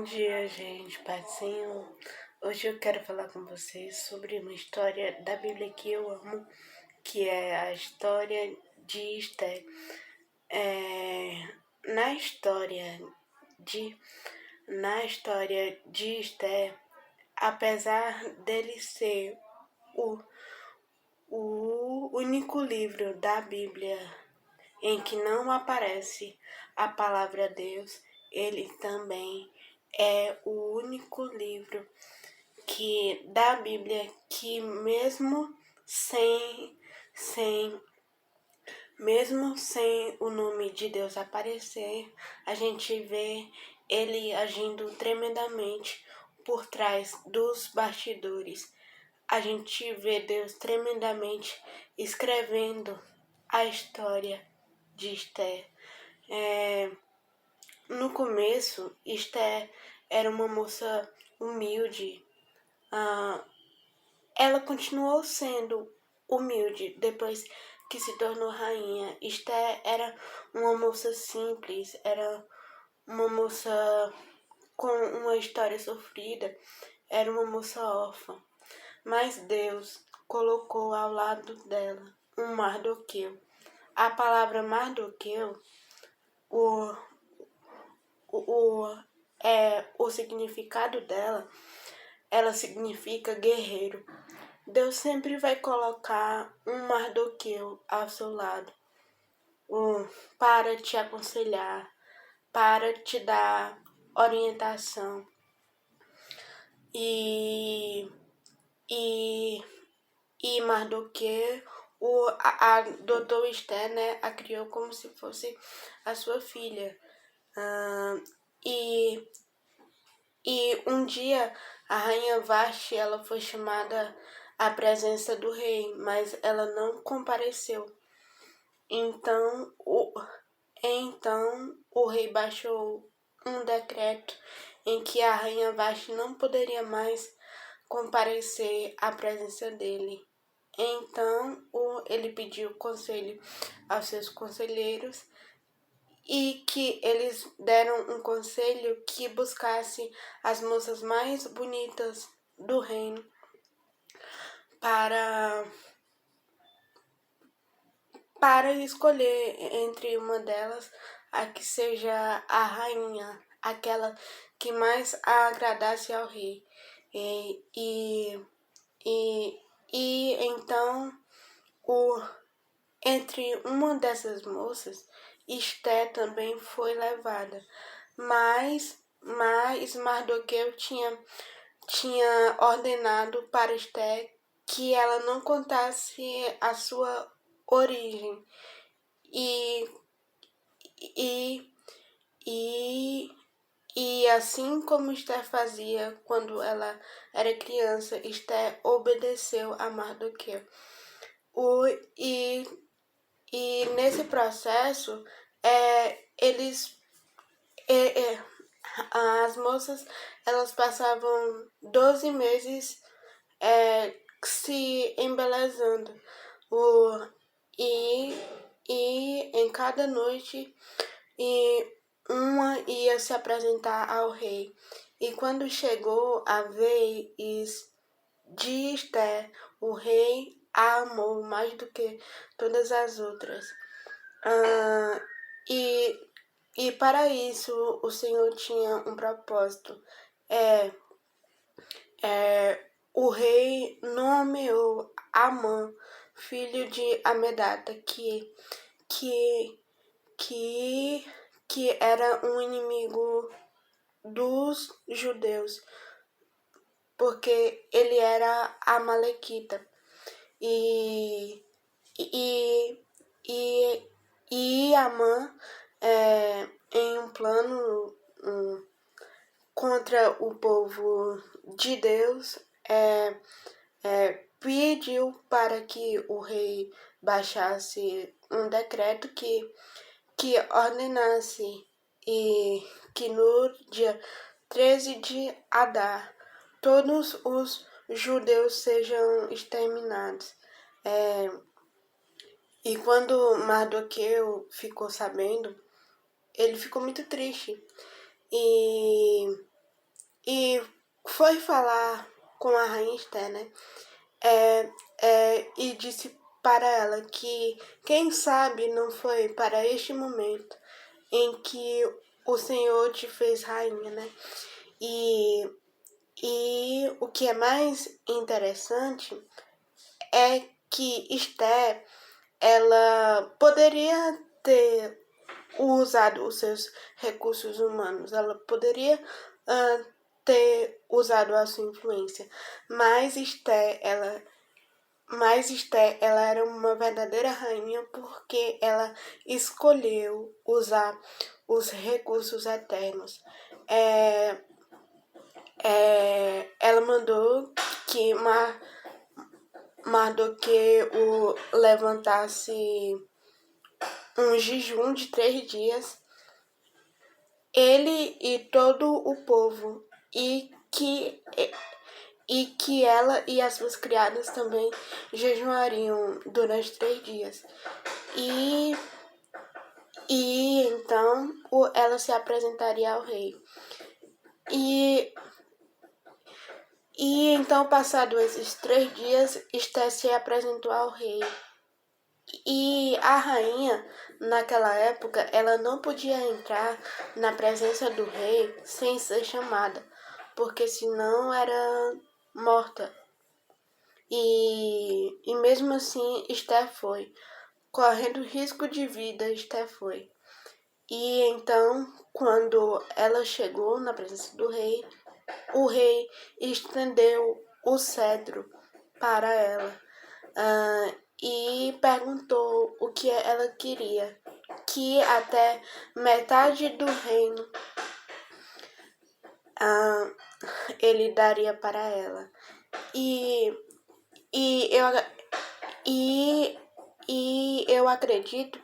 Bom dia, gente, Pai do Senhor. Hoje eu quero falar com vocês sobre uma história da Bíblia que eu amo, que é a história de Esté. Na história de, na história de Esté, apesar dele ser o, o único livro da Bíblia em que não aparece a palavra Deus, ele também é o único livro que da Bíblia que sem mesmo sem o nome de Deus aparecer, a gente vê ele agindo tremendamente por trás dos bastidores. A gente vê Deus tremendamente escrevendo a história de Esther. No começo, Esther era uma moça humilde. Ela continuou sendo humilde depois que se tornou rainha. Esther era uma moça simples, era uma moça com uma história sofrida, era uma moça órfã. Mas Deus colocou ao lado dela um Mardoqueu. A palavra Mardoqueu, o significado dela, ela significa guerreiro. Deus sempre vai colocar um Mardoqueu ao seu lado, para te aconselhar, para te dar orientação. E Mardoqueu, a doutor Esther, né, a criou como se fosse a sua filha. E um dia a rainha Vashti, ela foi chamada à presença do rei, mas ela não compareceu. Então o rei baixou um decreto em que a rainha Vashti não poderia mais comparecer à presença dele. Então ele pediu conselho aos seus conselheiros e que eles deram um conselho que buscasse as moças mais bonitas do reino para escolher entre uma delas a que seja a rainha, aquela que mais agradasse ao rei. Então entre uma dessas moças, Esté também foi levada, mas Mardoqueu tinha ordenado para Esté que ela não contasse a sua origem e assim como Esté fazia quando ela era criança, Esté obedeceu a Mardoqueu. E nesse processo, as moças, elas passavam 12 meses se embelezando. E em cada noite, uma ia se apresentar ao rei. E quando chegou a vez de Esté, o rei a amou mais do que todas as outras. E para isso o Senhor tinha um propósito. O rei nomeou Amã, filho de Amedata, que era um inimigo dos judeus, porque ele era amalequita. E Amã, em um plano contra o povo de Deus, pediu para que o rei baixasse um decreto que ordenasse e que no dia 13 de Adar todos os judeus sejam exterminados. E quando Mardoqueu ficou sabendo, ele ficou muito triste. foi falar com a rainha Esther, né? E disse para ela que, quem sabe, não foi para este momento em que o Senhor te fez rainha, né? E o que é mais interessante é que Esther, ela poderia ter usado os seus recursos humanos, ela poderia ter usado a sua influência, mas ela era uma verdadeira rainha porque ela escolheu usar os recursos eternos. Ela mandou que Mardoqueu levantasse um jejum de 3 dias, ele e todo o povo, e que ela e as suas criadas também jejuariam durante 3 dias. E então ela se apresentaria ao rei. E então, passados esses 3 dias, Esther se apresentou ao rei. E a rainha, naquela época, ela não podia entrar na presença do rei sem ser chamada, porque senão era morta. E mesmo assim, Esther foi. Correndo risco de vida, Esther foi. E então, quando ela chegou na presença do rei, o rei estendeu o cetro para ela e perguntou o que ela queria, que até metade do reino ele daria para ela. E eu acredito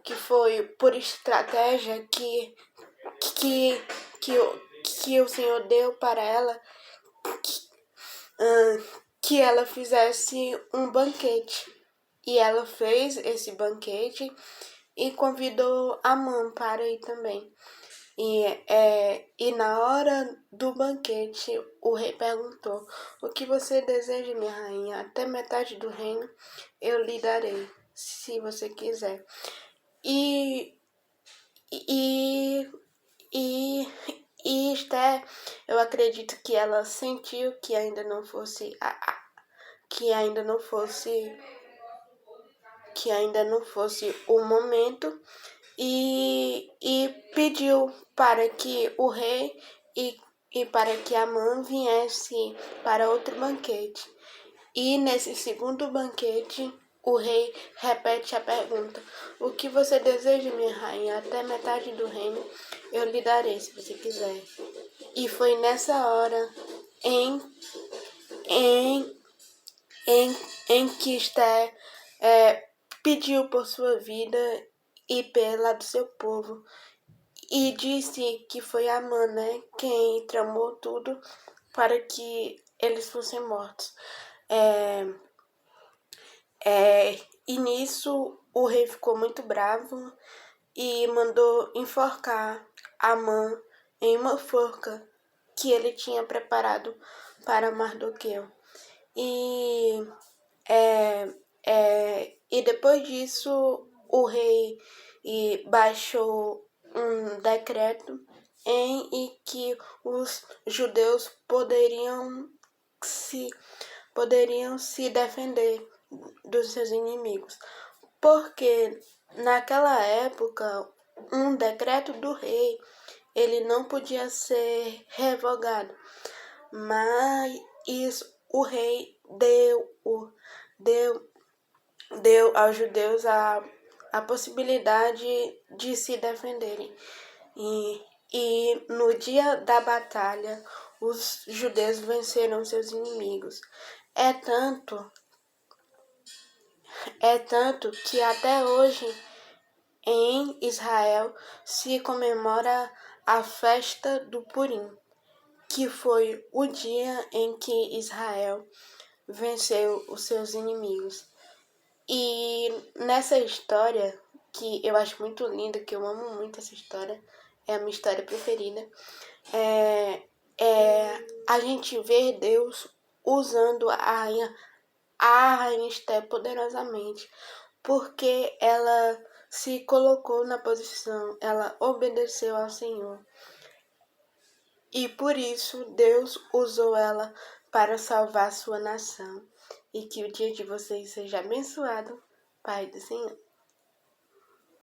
que foi por estratégia que o Senhor deu para ela que ela fizesse um banquete. E ela fez esse banquete e convidou Amã para ir também. E na hora do banquete, o rei perguntou: o que você deseja, minha rainha? Até metade do reino eu lhe darei, se você quiser. E Esther, eu acredito que ela sentiu que ainda não fosse o momento e pediu para que o rei e para que Amã viesse para outro banquete. E nesse segundo banquete, o rei repete a pergunta: o que você deseja, minha rainha? Até metade do reino eu lhe darei, se você quiser. E foi nessa hora em que Esther pediu por sua vida e pela do seu povo, e disse que foi Amã, né, quem tramou tudo para que eles fossem mortos. E nisso o rei ficou muito bravo e mandou enforcar Amã em uma forca que ele tinha preparado para Mardoqueu. E depois disso o rei baixou um decreto em que os judeus poderiam se defender dos seus inimigos, porque naquela época um decreto do rei ele não podia ser revogado, mas o rei deu aos judeus a possibilidade de se defenderem. E no dia da batalha, os judeus venceram seus inimigos. É tanto que até hoje em Israel se comemora a festa do Purim, que foi o dia em que Israel venceu os seus inimigos. E nessa história, que eu acho muito linda, que eu amo muito essa história, é a minha história preferida, a gente vê Deus usando a rainha Esther poderosamente, porque ela se colocou na posição, ela obedeceu ao Senhor. E por isso Deus usou ela para salvar sua nação. E que o dia de vocês seja abençoado, Pai do Senhor.